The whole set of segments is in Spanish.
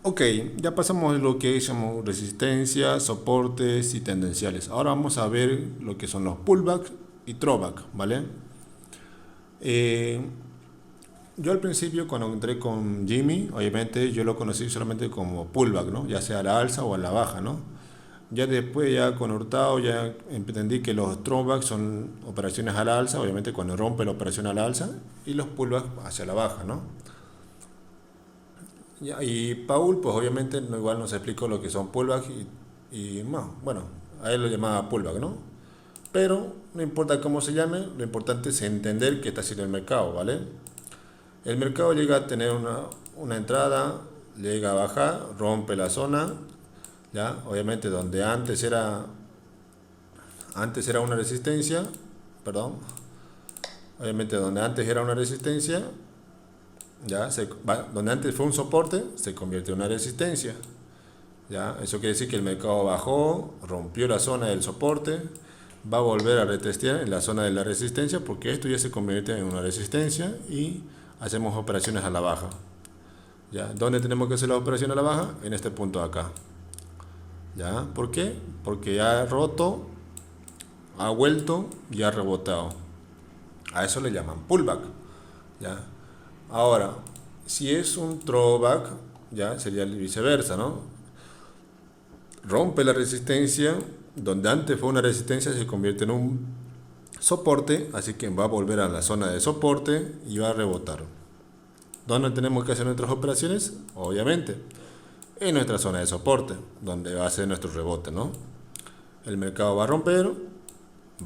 Ok, ya pasamos lo que llamamos resistencia, soportes y tendenciales. Ahora vamos a ver lo que son los pullback y throwback, ¿vale? Eh, yo al principio cuando entré con Jimmy, obviamente yo lo conocí solamente como pullback, ¿no? Ya sea a la alza o a la baja, ¿no? Ya después, ya con Hurtado, ya entendí que los throwbacks son operaciones a la alza, obviamente cuando rompe la operación a la alza, y los pullbacks hacia la baja, ¿no? Y Paul, pues obviamente igual nos explicó lo que son pullbacks y no, bueno, a él lo llamaba pullback, ¿no? Pero no importa cómo se llame, lo importante es entender qué está haciendo el mercado, ¿vale? El mercado llega a tener una entrada, llega a bajar, rompe la zona, ¿ya? Obviamente donde antes era una resistencia, perdón, obviamente donde antes era una resistencia, donde antes fue un soporte, se convierte en una resistencia. ¿Ya? Eso quiere decir que el mercado bajó, rompió la zona del soporte, va a volver a retestear en la zona de la resistencia porque esto ya se convierte en una resistencia y hacemos operaciones a la baja. ¿Ya? ¿Dónde tenemos que hacer la operación a la baja? En este punto de acá. ¿Ya? ¿Por qué? Porque ya ha roto, ha vuelto y ha rebotado. A eso le llaman pullback. ¿Ya? Ahora, si es un throwback, ya sería viceversa, ¿no? Rompe la resistencia, donde antes fue una resistencia se convierte en un soporte, así que va a volver a la zona de soporte y va a rebotar. ¿Dónde tenemos que hacer nuestras operaciones? Obviamente, en nuestra zona de soporte, donde va a ser nuestro rebote, ¿no? El mercado va a romper,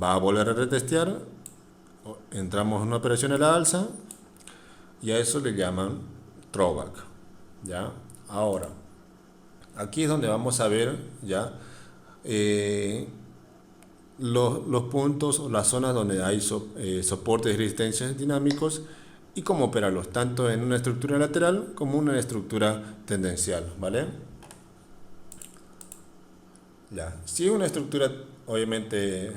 va a volver a retestear, entramos en una operación a la alza y a eso le llaman throwback, ¿ya? Ahora, aquí es donde vamos a ver, ¿ya? Eh, los puntos o las zonas donde hay soportes y resistencias dinámicos y cómo operarlos, tanto en una estructura lateral como en una estructura tendencial, ¿vale? Ya. Si es una estructura obviamente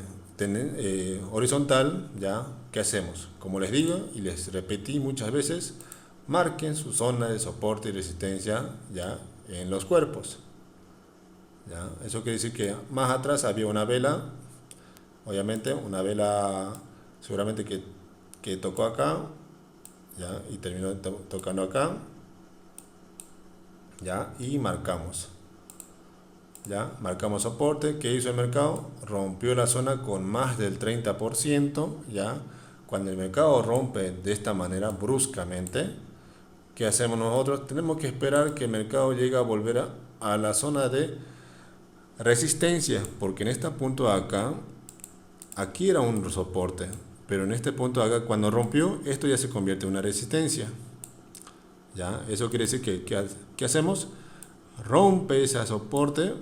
horizontal, ¿ya? ¿Qué hacemos? Como les digo y les repetí muchas veces, marquen su zona de soporte y resistencia, ¿ya? En los cuerpos, ¿ya? Eso quiere decir que más atrás había una vela. Obviamente una vela seguramente que tocó acá, ¿ya? Y terminó tocando acá, ¿ya? Y marcamos, ¿ya? Marcamos soporte. ¿Qué hizo el mercado? Rompió la zona con más del 30%, ¿ya? Cuando el mercado rompe de esta manera bruscamente, ¿qué hacemos nosotros? Tenemos que esperar que el mercado llegue a volver a la zona de resistencia, porque en este punto de acá, aquí era un soporte, pero en este punto de acá, cuando rompió, esto ya se convierte en una resistencia. ¿Ya? Eso quiere decir que ¿qué hacemos? Rompe ese soporte,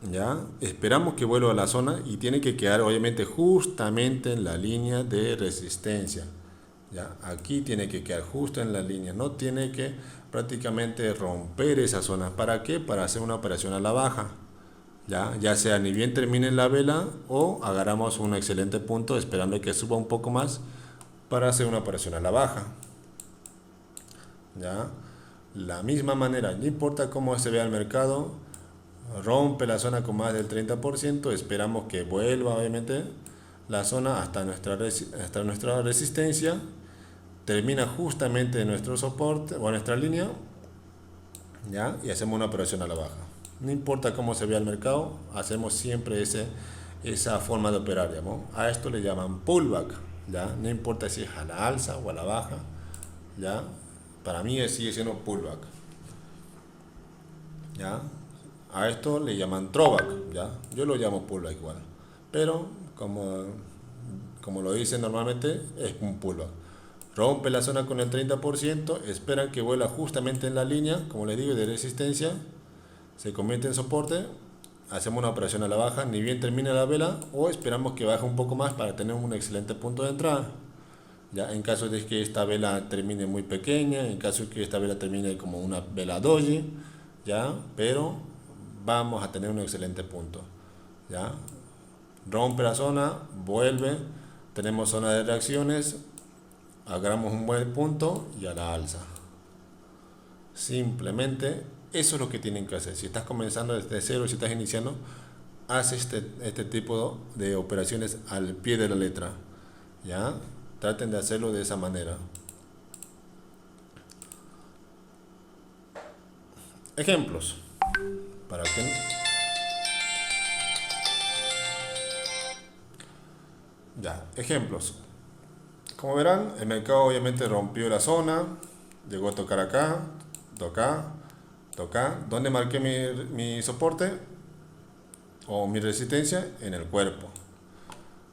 ¿ya? Esperamos que vuelva a la zona y tiene que quedar obviamente justamente en la línea de resistencia. ¿Ya? Aquí tiene que quedar justo en la línea, no tiene que prácticamente romper esa zona. ¿Para qué? Para hacer una operación a la baja. Ya sea ni bien termine la vela o agarramos un excelente punto esperando que suba un poco más para hacer una operación a la baja. ¿Ya? La misma manera, no importa cómo se vea el mercado, rompe la zona con más del 30%, esperamos que vuelva obviamente la zona hasta nuestra resistencia, termina justamente en nuestro soporte o nuestra línea, ¿ya? Y hacemos una operación a la baja. No importa cómo se vea el mercado, hacemos siempre esa forma de operar, ¿no? A esto le llaman pullback, ¿ya? No importa si es a la alza o a la baja, ¿ya? Para mí sigue siendo pullback, ¿ya? A esto le llaman throwback, ¿ya? Yo lo llamo pullback igual, pero como lo dicen normalmente, es un pullback. Rompe la zona con el 30%, esperan que vuela justamente en la línea, como les digo, de resistencia, se convierte en soporte, hacemos una operación a la baja, ni bien termina la vela, o esperamos que baje un poco más para tener un excelente punto de entrada. Ya, en caso de que esta vela termine muy pequeña, en caso de que esta vela termine como una vela doji, ya, pero vamos a tener un excelente punto. Ya, rompe la zona, vuelve, tenemos zona de reacciones, agarramos un buen punto y a la alza. Simplemente eso es lo que tienen que hacer. Si estás comenzando desde cero, si estás iniciando, haz este tipo de operaciones al pie de la letra. ¿Ya? Traten de hacerlo de esa manera. Ejemplos. Para que... Ya, ejemplos. Como verán, el mercado obviamente rompió la zona, llegó a tocar acá, tocar, tocar. ¿Dónde marqué mi soporte o mi resistencia? En el cuerpo.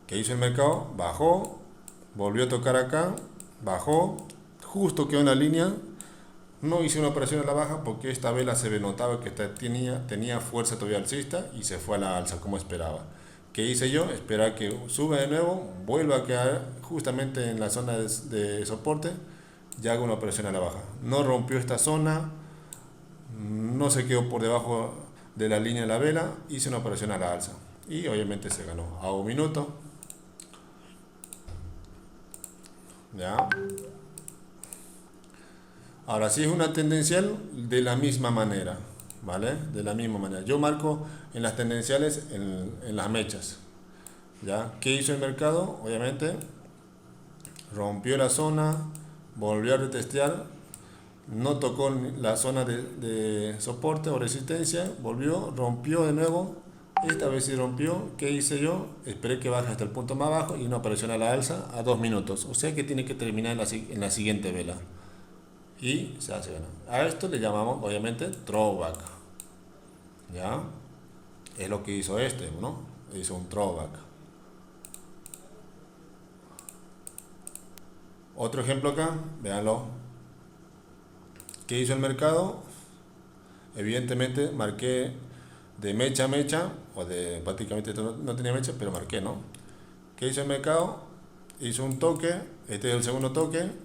¿Qué hizo el mercado? Bajó, volvió a tocar acá, bajó, justo quedó en la línea. No hice una operación a la baja porque esta vela se notaba que tenía fuerza todavía alcista y se fue a la alza como esperaba. ¿Qué hice yo? Esperar que suba de nuevo, vuelva a quedar justamente en la zona de soporte y hago una operación a la baja. No rompió esta zona, no se quedó por debajo de la línea de la vela, hice una operación a la alza y obviamente se ganó. Hago un minuto. ¿Ya? Ahora, si es una tendencial, de la misma manera, ¿vale? De la misma manera. Yo marco en las tendenciales en las mechas, ¿ya? ¿Qué hizo el mercado? Obviamente, rompió la zona, volvió a retestear, no tocó la zona de soporte o resistencia, volvió, rompió de nuevo, esta vez sí rompió. ¿Qué hice yo? Esperé que baje hasta el punto más bajo y una operación a la alza a 2 minutos, o sea que tiene que terminar en la siguiente vela. Y se hace ganar. A esto le llamamos obviamente throwback. ¿Ya? Es lo que hizo este, ¿no? Hizo un throwback. Otro ejemplo acá, véanlo. ¿Qué hizo el mercado? Evidentemente marqué de mecha a mecha, o de prácticamente no tenía mecha, pero marqué, ¿no? ¿Qué hizo el mercado? Hizo un toque, este es el segundo toque.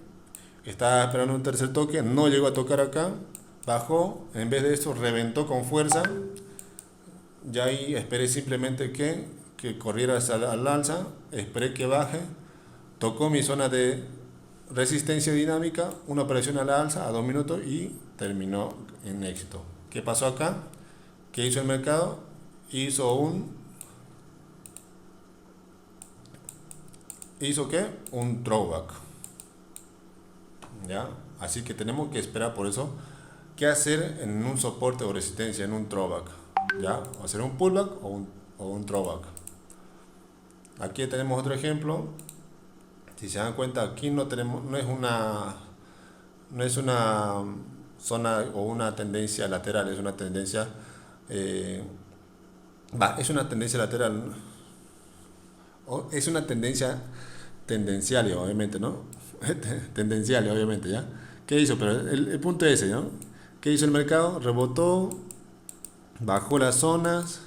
Estaba esperando un tercer toque, no llegó a tocar acá, bajó, en vez de eso reventó con fuerza. Ya ahí esperé simplemente que corriera al alza, esperé que baje, tocó mi zona de resistencia dinámica, una operación a la alza a 2 minutos y terminó en éxito. ¿Qué pasó acá? ¿Qué hizo el mercado? ¿Hizo qué? Un throwback. ¿Ya? Así que tenemos que esperar por eso. ¿Qué hacer en un soporte o resistencia, en un throwback? ¿Ya? O hacer un pullback o un throwback. Aquí tenemos otro ejemplo. Si se dan cuenta, aquí no es una zona o una tendencia lateral, es una tendencia es una tendencia lateral, es una tendencia tendencial, obviamente, ¿no? Tendencial, obviamente, ¿ya? ¿Qué hizo? Pero el punto es ese, ¿no? ¿Qué hizo el mercado? Rebotó, bajó las zonas,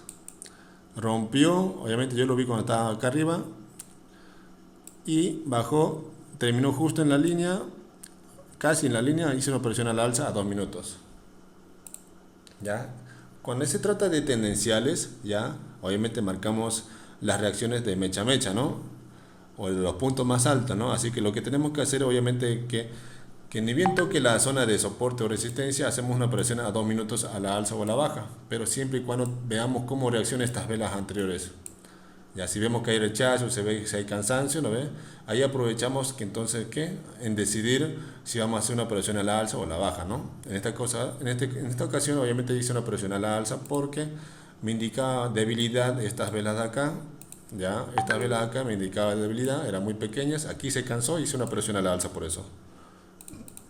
rompió, obviamente yo lo vi cuando estaba acá arriba, y bajó, terminó justo en la línea, casi en la línea, hice una operación al alza a 2 minutos. ¿Ya? Cuando se trata de tendenciales, ya, obviamente marcamos las reacciones de mecha a mecha, ¿no? O de los puntos más altos, ¿no? Así que lo que tenemos que hacer, obviamente, que ni bien toque la zona de soporte o resistencia, hacemos una operación a 2 minutos a la alza o a la baja, pero siempre y cuando veamos cómo reaccionan estas velas anteriores. Ya, si vemos que hay rechazo, se ve si hay cansancio, ¿no ve? Ahí aprovechamos que entonces, ¿qué? En decidir si vamos a hacer una operación a la alza o a la baja, ¿no? En esta ocasión, obviamente hice una operación a la alza porque me indicaba debilidad estas velas de acá, ya, estas velas de acá me indicaban debilidad, eran muy pequeñas, aquí se cansó y hice una operación a la alza por eso.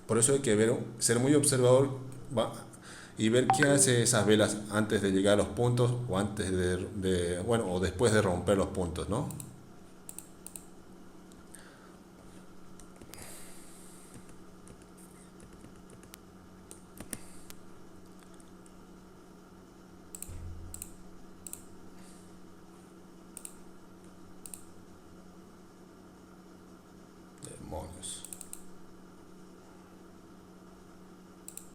Por eso hay que ser muy observador y ver qué hace esas velas antes de llegar a los puntos o antes bueno, o después de romper los puntos, ¿no?